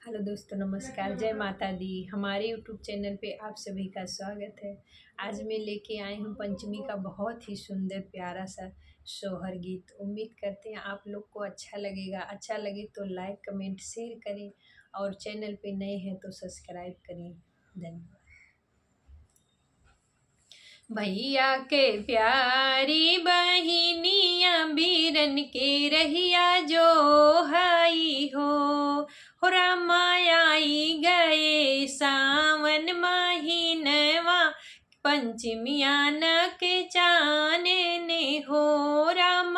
Hello दोस्तों, नमस्कार। जय माता दी। हमारे यूट्यूब चैनल पे आप सभी का स्वागत है। आज मैं लेके आई हूँ पंचमी का बहुत ही सुंदर प्यारा सा सोहर गीत। उम्मीद करते हैं आप लोग को अच्छा लगेगा। अच्छा लगे तो लाइक कमेंट शेयर करें और चैनल पे नए हैं तो सब्सक्राइब करें। धन्यवाद। भैया के प्यारी बहिनिया बीरन के रहिया जो हाई हो रामाई गए सावन महीनवा पंचमिया न के चाने ने हो राम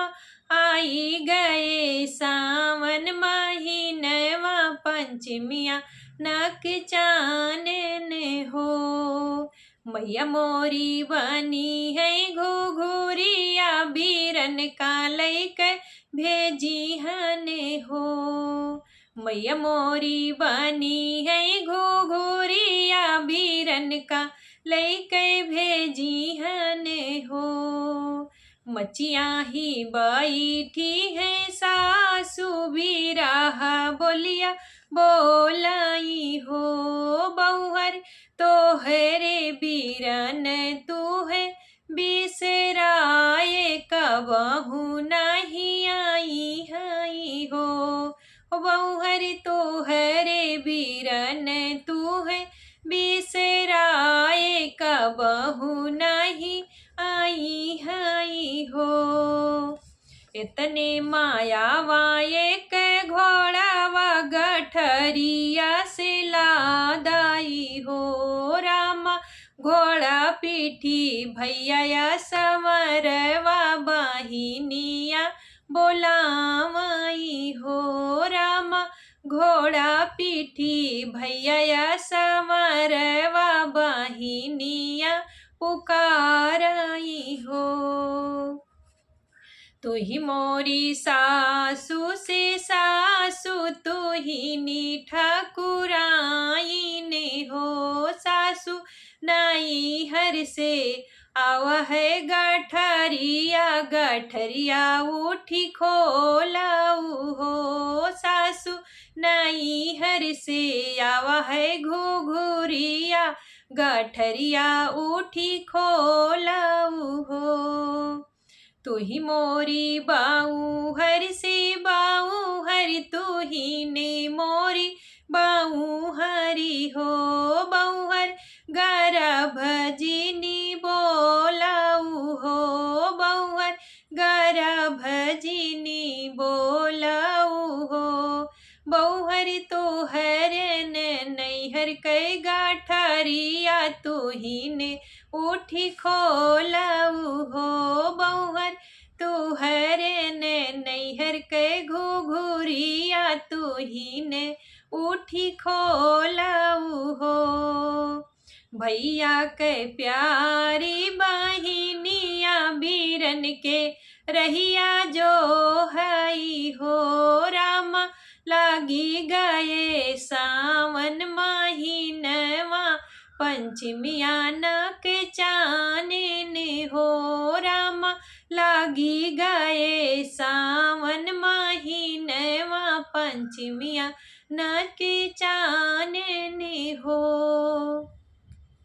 आई गए सावन महीनवा पंचमिया न के चाने ने हो। मैया मोरी बनी है घुघुरिया बीरन का लैक भेजी हने हो। मैया मोरी बनी है घुघुरिया बीरन का लैक भेजी हने हो। मचिया ही बैठी है सासू बिराहा बोलिया बोलाई हो। बहुहर तो हरे बीरन तू है बिसराए कबहू नहीं आई हई हो। बहुहर तो हरे बीरन तू है बिसराए कबहू नहीं आई हई हो। इतने मायावा एक घोड़ावा गठरिया से लादाई हो। रामा घोड़ा पीठी भैया समरवा बहिनिया बोलावाई हो। रामा घोड़ा पीठी भैया समरवा बहिनिया पुकाराई हो। तू ही मोरी सासू से सासू तू ही नी ठाकुराई ने हो। सासू नाई हर से आवा है गठरिया गठरिया उठी खोलाऊ हो। सासू नाई हर से आवा है घुघुरिया गठरिया उठी खोलाऊ हो। तू ही मोरी बाऊ हर से बाऊ हरि तू ही ने मोरी बाऊ हरि हो। बाऊ हर गर्भ जिनी बोलाऊ हो। बाऊ हर गर्भ जिनी बोलाऊ हो। बहु हरि तो हर नैहर कै गाठरिया तू ही ने उठी खोलाऊ हो। बहुहर तू हरे ने नैहर के घुघुरिया तू ही ने उठी खोलाऊ हो। भैया के प्यारी बहिनिया बीरन के रहिया जो हई हो। रामा लागी गए सावन महीनवा पंचमिया न के चाने ने हो। रामा लागी गए सावन महीनवा पंचमिया न के चाने ने हो।